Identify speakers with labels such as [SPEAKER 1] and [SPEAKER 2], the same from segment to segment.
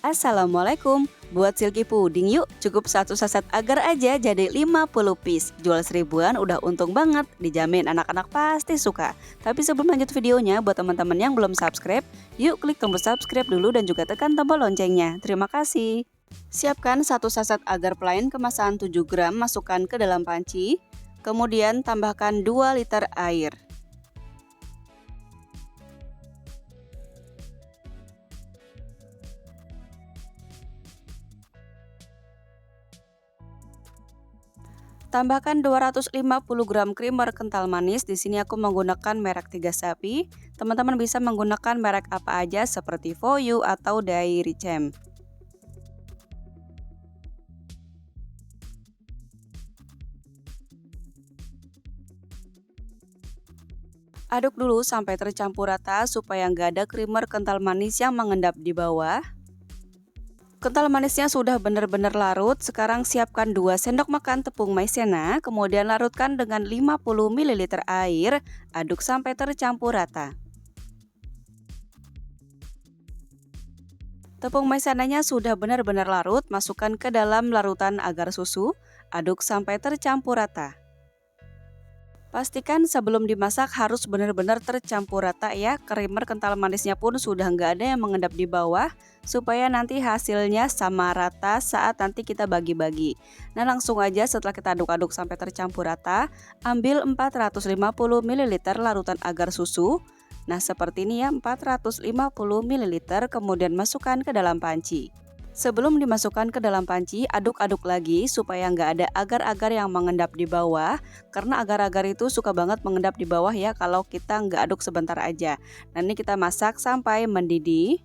[SPEAKER 1] Assalamualaikum, buat silky puding yuk, cukup satu saset agar aja jadi 50 piece. Jual seribuan udah untung banget, dijamin anak-anak pasti suka. Tapi sebelum lanjut videonya, buat teman-teman yang belum subscribe, yuk klik tombol subscribe dulu dan juga tekan tombol loncengnya. Terima kasih. Siapkan satu saset agar plain kemasan 7 gram, masukkan ke dalam panci. Kemudian tambahkan 2 liter air. Tambahkan 250 gram creamer kental manis. Di sini aku menggunakan merek 3 Sapi. Teman-teman bisa menggunakan merek apa aja seperti Voyou atau Dairy Champ. Aduk dulu sampai tercampur rata supaya nggak ada creamer kental manis yang mengendap di bawah. Kental manisnya sudah benar-benar larut. Sekarang siapkan 2 sendok makan tepung maizena, kemudian larutkan dengan 50 ml air, aduk sampai tercampur rata. Tepung maizenanya sudah benar-benar larut, masukkan ke dalam larutan agar susu, aduk sampai tercampur rata. Pastikan sebelum dimasak harus benar-benar tercampur rata ya, creamer kental manisnya pun sudah nggak ada yang mengendap di bawah, supaya nanti hasilnya sama rata saat nanti kita bagi-bagi. Nah langsung aja setelah kita aduk-aduk sampai tercampur rata, ambil 450 ml larutan agar susu. Nah seperti ini ya, 450 ml, kemudian masukkan ke dalam panci. Sebelum dimasukkan ke dalam panci, aduk-aduk lagi supaya nggak ada agar-agar yang mengendap di bawah. Karena agar-agar itu suka banget mengendap di bawah ya kalau kita nggak aduk sebentar aja. Nah ini kita masak sampai mendidih.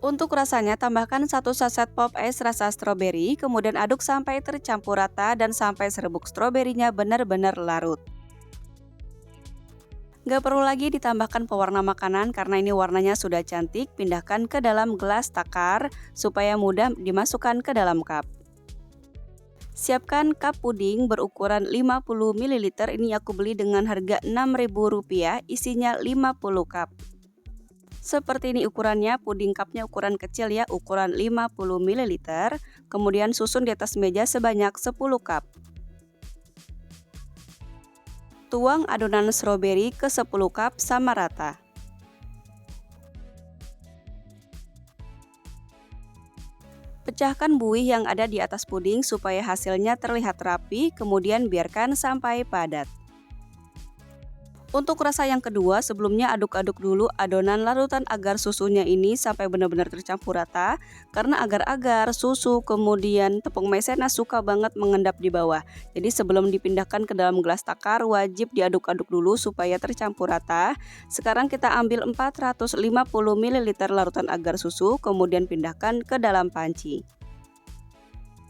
[SPEAKER 1] Untuk rasanya tambahkan 1 saset pop es rasa stroberi, kemudian aduk sampai tercampur rata dan sampai serbuk stroberinya benar-benar larut. Gak perlu lagi ditambahkan pewarna makanan karena ini warnanya sudah cantik. Pindahkan ke dalam gelas takar supaya mudah dimasukkan ke dalam cup. Siapkan cup puding berukuran 50 ml. Ini aku beli dengan harga Rp6.000, isinya 50 cup. Seperti ini ukurannya, puding cupnya ukuran kecil ya, ukuran 50 ml. Kemudian susun di atas meja sebanyak 10 cup. Tuang adonan stroberi ke 10 cup sama rata. Pecahkan buih yang ada di atas puding supaya hasilnya terlihat rapi, kemudian biarkan sampai padat. Untuk rasa yang kedua, sebelumnya aduk-aduk dulu adonan larutan agar susunya ini sampai benar-benar tercampur rata. Karena agar-agar, susu, kemudian tepung maizena suka banget mengendap di bawah. Jadi sebelum dipindahkan ke dalam gelas takar, wajib diaduk-aduk dulu supaya tercampur rata. Sekarang kita ambil 450 ml larutan agar susu, kemudian pindahkan ke dalam panci.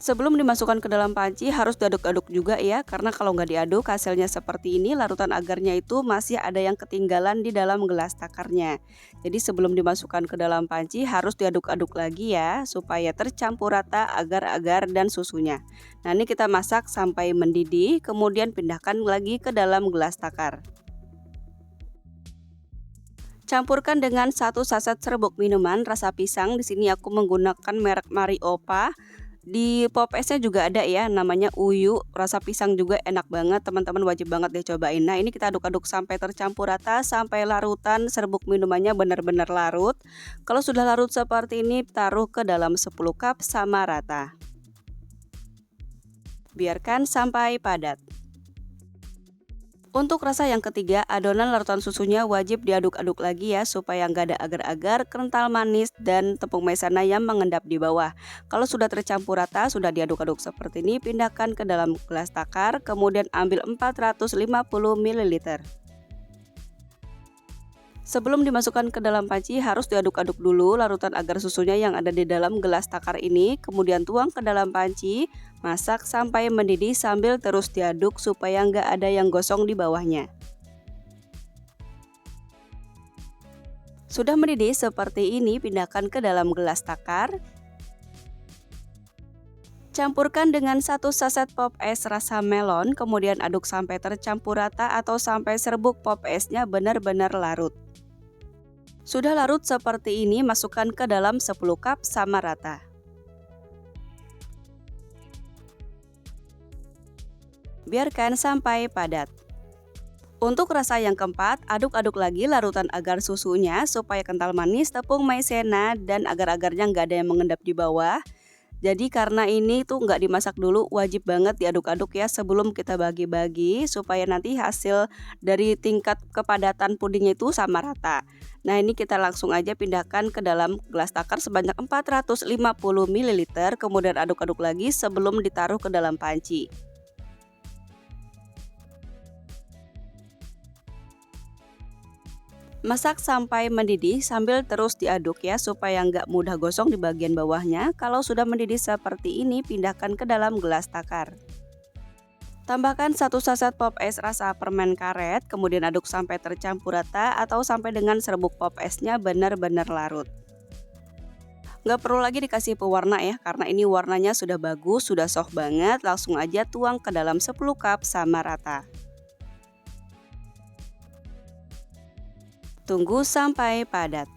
[SPEAKER 1] Sebelum dimasukkan ke dalam panci harus diaduk-aduk juga ya, karena kalau nggak diaduk hasilnya seperti ini, larutan agarnya itu masih ada yang ketinggalan di dalam gelas takarnya. Jadi sebelum dimasukkan ke dalam panci harus diaduk-aduk lagi ya, supaya tercampur rata agar-agar dan susunya. Nah ini kita masak sampai mendidih, kemudian pindahkan lagi ke dalam gelas takar. Campurkan dengan 1 saset serbuk minuman rasa pisang. Di sini aku menggunakan merek Mariopa. Di pop esnya juga ada ya, namanya Uyu, rasa pisang juga enak banget, teman-teman wajib banget deh cobain. Nah ini kita aduk-aduk sampai tercampur rata, sampai larutan serbuk minumannya benar-benar larut. Kalau sudah larut seperti ini, taruh ke dalam 10 cup sama rata. Biarkan sampai padat. Untuk rasa yang ketiga, adonan larutan susunya wajib diaduk-aduk lagi ya supaya nggak ada agar-agar, kental manis, dan tepung maizena yang mengendap di bawah. Kalau sudah tercampur rata, sudah diaduk-aduk seperti ini, pindahkan ke dalam gelas takar, kemudian ambil 450 ml. Sebelum dimasukkan ke dalam panci harus diaduk-aduk dulu larutan agar susunya yang ada di dalam gelas takar ini, kemudian tuang ke dalam panci, masak sampai mendidih sambil terus diaduk supaya nggak ada yang gosong di bawahnya. Sudah mendidih seperti ini, pindahkan ke dalam gelas takar. Campurkan dengan 1 saset pop es rasa melon, kemudian aduk sampai tercampur rata atau sampai serbuk pop esnya benar-benar larut. Sudah larut seperti ini, masukkan ke dalam 10 cup sama rata. Biarkan sampai padat. Untuk rasa yang keempat, aduk-aduk lagi larutan agar susunya supaya kental manis tepung maizena dan agar-agarnya nggak ada yang mengendap di bawah. Jadi karena ini tuh nggak dimasak dulu, wajib banget diaduk-aduk ya sebelum kita bagi-bagi supaya nanti hasil dari tingkat kepadatan pudingnya itu sama rata. Nah ini kita langsung aja pindahkan ke dalam gelas takar sebanyak 450 ml, kemudian aduk-aduk lagi sebelum ditaruh ke dalam panci. Masak sampai mendidih sambil terus diaduk ya supaya nggak mudah gosong di bagian bawahnya. Kalau sudah mendidih seperti ini, pindahkan ke dalam gelas takar. Tambahkan 1 saset pop es rasa permen karet, kemudian aduk sampai tercampur rata atau sampai dengan serbuk pop esnya benar-benar larut. Nggak perlu lagi dikasih pewarna ya, karena ini warnanya sudah bagus, sudah soft banget. Langsung aja tuang ke dalam 10 cup sama rata. Tunggu sampai padat.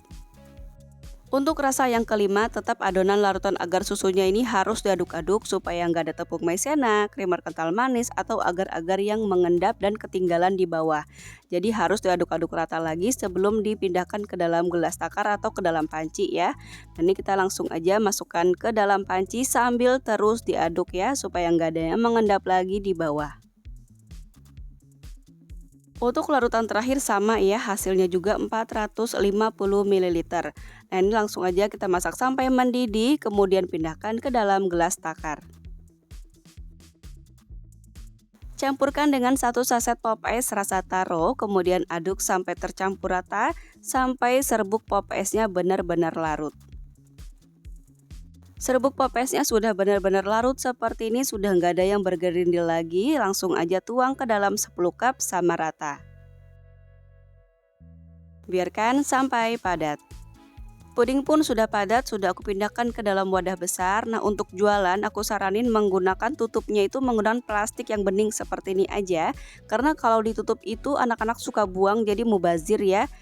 [SPEAKER 1] Untuk rasa yang kelima, tetap adonan larutan agar susunya ini harus diaduk-aduk supaya nggak ada tepung maizena, creamer kental manis, atau agar-agar yang mengendap dan ketinggalan di bawah. Jadi harus diaduk-aduk rata lagi sebelum dipindahkan ke dalam gelas takar atau ke dalam panci ya. Dan ini kita langsung aja masukkan ke dalam panci sambil terus diaduk ya supaya nggak ada yang mengendap lagi di bawah. Untuk larutan terakhir sama ya, hasilnya juga 450 ml. Nah ini langsung aja kita masak sampai mendidih, kemudian pindahkan ke dalam gelas takar. Campurkan dengan 1 saset pop es rasa taro, kemudian aduk sampai tercampur rata, sampai serbuk pop esnya benar-benar larut. Serbuk pop esnya sudah benar-benar larut seperti ini, sudah nggak ada yang bergerindil lagi. Langsung aja tuang ke dalam 10 cup sama rata. Biarkan sampai padat. Puding pun sudah padat, sudah aku pindahkan ke dalam wadah besar. Nah untuk jualan aku saranin menggunakan tutupnya itu menggunakan plastik yang bening seperti ini aja. Karena kalau ditutup itu anak-anak suka buang, jadi mubazir ya.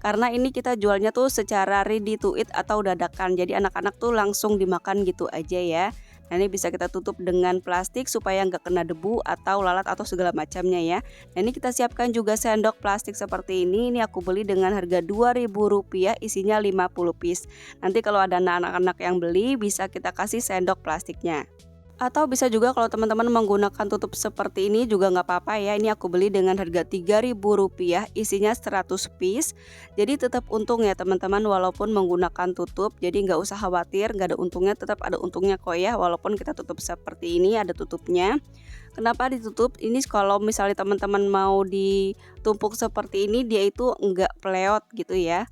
[SPEAKER 1] Karena ini kita jualnya tuh secara ready to eat atau dadakan, jadi anak-anak tuh langsung dimakan gitu aja ya. Nah ini bisa kita tutup dengan plastik supaya nggak kena debu atau lalat atau segala macamnya ya. Nah ini kita siapkan juga sendok plastik seperti ini aku beli dengan harga Rp2.000, isinya 50 piece. Nanti kalau ada anak-anak yang beli bisa kita kasih sendok plastiknya. Atau bisa juga kalau teman-teman menggunakan tutup seperti ini juga nggak apa-apa ya. Ini aku beli dengan harga Rp3.000, isinya 100 piece. Jadi tetap untung ya teman-teman walaupun menggunakan tutup. Jadi nggak usah khawatir, nggak ada untungnya, tetap ada untungnya kok ya. Walaupun kita tutup seperti ini ada tutupnya. Kenapa ditutup? Ini kalau misalnya teman-teman mau ditumpuk seperti ini, dia itu nggak peleot gitu ya.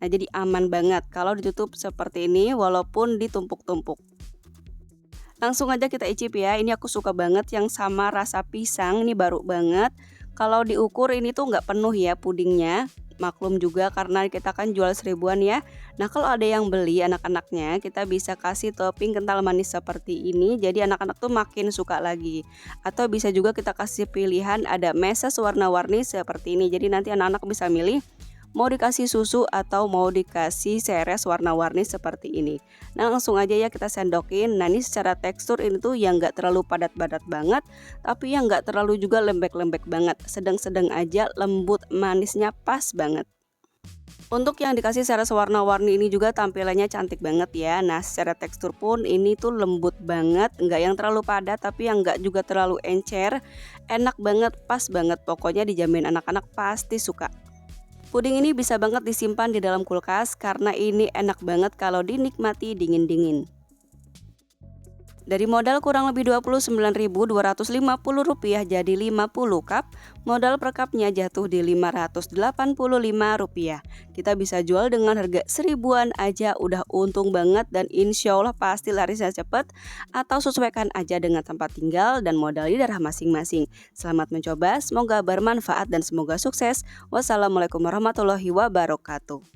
[SPEAKER 1] Nah jadi aman banget kalau ditutup seperti ini walaupun ditumpuk-tumpuk. Langsung aja kita icip ya, ini aku suka banget yang sama rasa pisang, ini baru banget. Kalau diukur ini tuh nggak penuh ya pudingnya, maklum juga karena kita kan jual 1000-an ya. Nah kalau ada yang beli anak-anaknya, kita bisa kasih topping kental manis seperti ini, jadi anak-anak tuh makin suka lagi. Atau bisa juga kita kasih pilihan ada meses warna-warni seperti ini, jadi nanti anak-anak bisa milih mau dikasih susu atau mau dikasih seres warna-warni seperti ini. Nah langsung aja ya kita sendokin. Nah ini secara tekstur ini tuh yang nggak terlalu padat-padat banget, tapi yang nggak terlalu juga lembek-lembek banget. Sedang-sedang aja, lembut, manisnya pas banget. Untuk yang dikasih seres warna-warni ini juga tampilannya cantik banget ya. Nah secara tekstur pun ini tuh lembut banget, nggak yang terlalu padat tapi yang nggak juga terlalu encer. Enak banget, pas banget, pokoknya dijamin anak-anak pasti suka. Puding ini bisa banget disimpan di dalam kulkas karena ini enak banget kalau dinikmati dingin-dingin. Dari modal kurang lebih Rp29.250 jadi 50 cup, modal per cupnya jatuh di Rp585. Kita bisa jual dengan harga 1000-an aja udah untung banget dan insya Allah pasti larisnya cepet. Atau sesuaikan aja dengan tempat tinggal dan modal di daerah masing-masing. Selamat mencoba, semoga bermanfaat dan semoga sukses. Wassalamualaikum warahmatullahi wabarakatuh.